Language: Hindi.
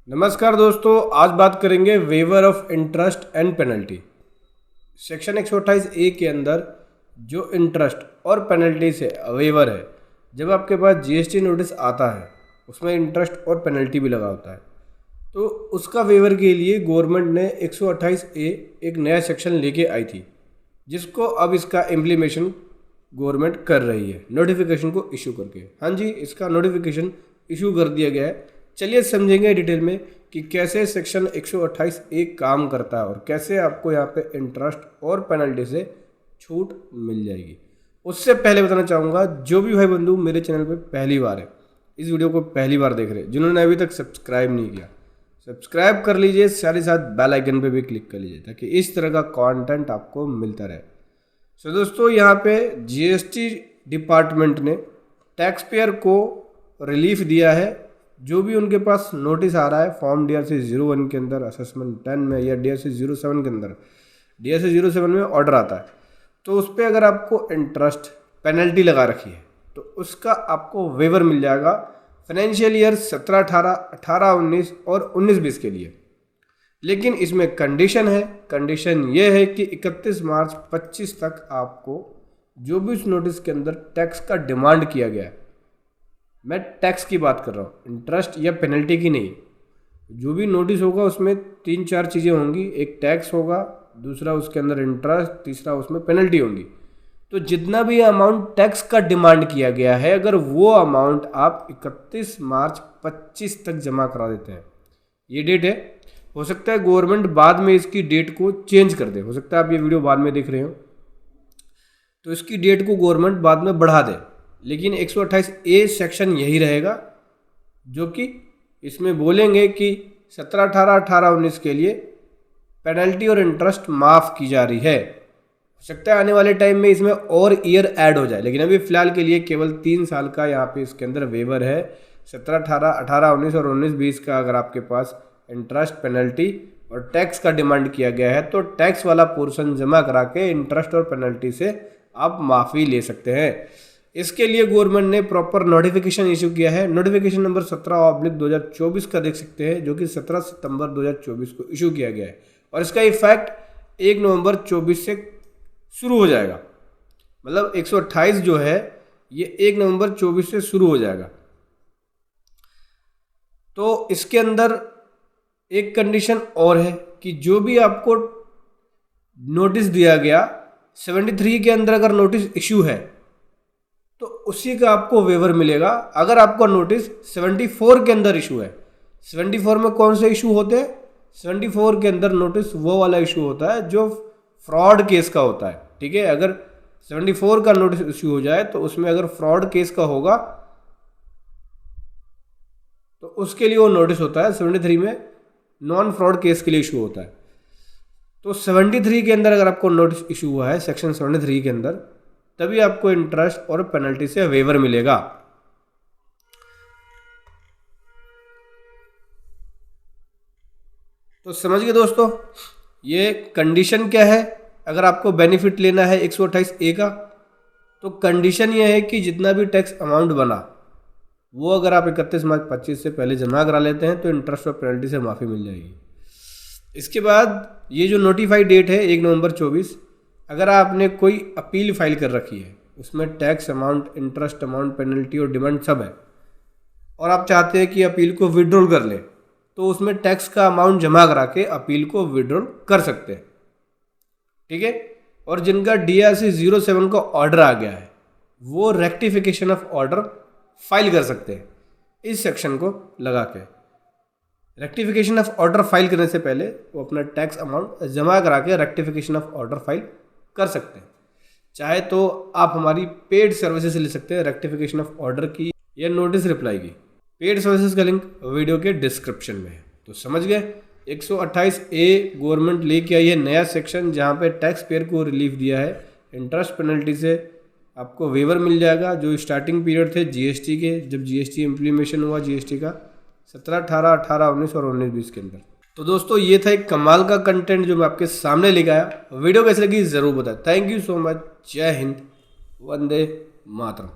नमस्कार दोस्तों, आज बात करेंगे waiver of interest and penalty. Section 128A के अंदर जो इंटरेस्ट और पेनल्टी से वेवर है, जब आपके पास जीएसटी नोटिस आता है उसमें इंटरेस्ट और पेनल्टी भी लगा होता है, तो उसका वेवर के लिए गवर्नमेंट ने 128A एक नया सेक्शन लेके आई थी, जिसको अब इसका इम्प्लीमेशन गवर्नमेंट कर रही है नोटिफिकेशन को इशू करके। हाँ जी, इसका नोटिफिकेशन इशू कर दिया गया है। चलिए समझेंगे डिटेल में कि कैसे सेक्शन 128A काम करता है और कैसे आपको यहाँ पे इंटरेस्ट और पेनल्टी से छूट मिल जाएगी। उससे पहले बताना चाहूँगा, जो भी भाई बंधु मेरे चैनल पे पहली बार है, इस वीडियो को पहली बार देख रहे हैं, जिन्होंने अभी तक सब्सक्राइब नहीं किया, सब्सक्राइब कर लीजिए, साथ ही साथ बेल आइकन पे भी क्लिक कर लीजिए ताकि इस तरह का कंटेंट आपको मिलता रहे। सो दोस्तों, यहाँ पे जीएसटी डिपार्टमेंट ने टैक्स पेयर को रिलीफ दिया है। जो भी उनके पास नोटिस आ रहा है फॉर्म DRC 01 के अंदर, असेसमेंट 10 में या DRC 07 के अंदर, DRC 07 में ऑर्डर आता है, तो उस पर अगर आपको इंटरेस्ट पेनल्टी लगा रखी है तो उसका आपको वेवर मिल जाएगा फाइनेंशियल ईयर 17-18, 18-19 और 19-20 के लिए। लेकिन इसमें कंडीशन है, कंडीशन ये है कि 31 मार्च 25 तक आपको जो भी उस नोटिस के अंदर टैक्स का डिमांड किया गया है, मैं टैक्स की बात कर रहा हूँ, इंटरेस्ट या पेनल्टी की नहीं। जो भी नोटिस होगा उसमें 3-4 चीज़ें होंगी, एक टैक्स होगा, दूसरा उसके अंदर इंटरेस्ट, तीसरा उसमें पेनल्टी होंगी। तो जितना भी अमाउंट टैक्स का डिमांड किया गया है, अगर वो अमाउंट आप 31 मार्च 25 तक जमा करा देते हैं, ये डेट है, हो सकता है गवर्नमेंट बाद में इसकी डेट को चेंज कर दे, हो सकता है आप ये वीडियो बाद में देख रहे हो तो इसकी डेट को गवर्नमेंट बाद में बढ़ा दे, लेकिन 128A सेक्शन यही रहेगा, जो कि इसमें बोलेंगे कि 17-18, 18-19 के लिए पेनल्टी और इंटरेस्ट माफ़ की जा रही है। हो सकता है आने वाले टाइम में इसमें और ईयर ऐड हो जाए, लेकिन अभी फ़िलहाल के लिए केवल 3 साल का यहाँ पे इसके अंदर वेवर है। 17-18, 18-19 और 19-20 का अगर आपके पास इंटरेस्ट, पेनल्टी और टैक्स का डिमांड किया गया है, तो टैक्स वाला पोर्शन जमा करा के इंटरेस्ट और पेनल्टी से आप माफ़ी ले सकते हैं। इसके लिए गवर्नमेंट ने प्रॉपर नोटिफिकेशन इशू किया है। नोटिफिकेशन नंबर 17/2024 का देख सकते हैं, जो कि 17 सितंबर 2024 को इशू किया गया है और इसका इफेक्ट 1 नवंबर 24 से शुरू हो जाएगा। मतलब 128 जो है ये 1 नवंबर 24 से शुरू हो जाएगा। तो इसके अंदर एक कंडीशन और है कि जो भी आपको नोटिस दिया गया 73 के अंदर अगर नोटिस इशू है तो उसी का आपको वेवर मिलेगा। अगर आपका नोटिस 74 के अंदर इशू है, 74 में कौन से इशू होते हैं? 74 के अंदर नोटिस वो वाला इशू होता है जो फ्रॉड केस का होता है, ठीक है। अगर 74 का नोटिस इशू हो जाए तो उसमें अगर फ्रॉड केस का होगा तो उसके लिए वो नोटिस होता है। 73 में नॉन फ्रॉड केस के लिए इशू होता है। तो 73 के अंदर अगर आपको नोटिस इशू हुआ है, सेक्शन 73 के अंदर, तभी आपको इंटरेस्ट और पेनल्टी से वेवर मिलेगा। तो समझ गए दोस्तों, ये कंडीशन क्या है। अगर आपको बेनिफिट लेना है 128A का, तो कंडीशन ये है कि जितना भी टैक्स अमाउंट बना वो अगर आप 31 मार्च 25 से पहले जमा करा लेते हैं तो इंटरेस्ट और पेनल्टी से माफ़ी मिल जाएगी। इसके बाद ये जो नोटिफाइड डेट है 1 नवंबर 24, अगर आपने कोई अपील फाइल कर रखी है, उसमें tax amount, interest amount, penalty और डिमांड सब है, और आप चाहते हैं कि अपील को विड्रॉल कर लें, तो उसमें टैक्स का अमाउंट जमा करा के अपील को विड्रॉल कर सकते हैं, ठीक है। और जिनका DRC 07 का ऑर्डर आ गया है वो रेक्टिफिकेशन ऑफ ऑर्डर फाइल कर सकते हैं इस सेक्शन को लगा के। रेक्टिफिकेशन ऑफ ऑर्डर फाइल करने से पहले वो अपना टैक्स अमाउंट जमा करा के रेक्टिफिकेशन ऑफ ऑर्डर फाइल कर सकते हैं। चाहे तो आप हमारी पेड सर्विसेज ले सकते हैं रेक्टिफिकेशन ऑफ ऑर्डर की या नोटिस रिप्लाई की। पेड सर्विसेज का लिंक वीडियो के डिस्क्रिप्शन में है। तो समझ गए, 128A गवर्नमेंट लेके आई है नया सेक्शन, जहाँ पे टैक्स पेयर को रिलीफ दिया है। इंटरेस्ट पेनल्टी से आपको वेवर मिल जाएगा। जो स्टार्टिंग पीरियड थे जीएसटी के, जब जीएसटी इम्प्लीमेशन हुआ जीएसटी का 17-18, 18-19 और 19-20 के अंदर। तो दोस्तों, ये था एक कमाल का कंटेंट जो मैं आपके सामने लेकर आया। वीडियो कैसी लगी ज़रूर बताएं। Thank you so much. जय हिंद, वंदे मातरम।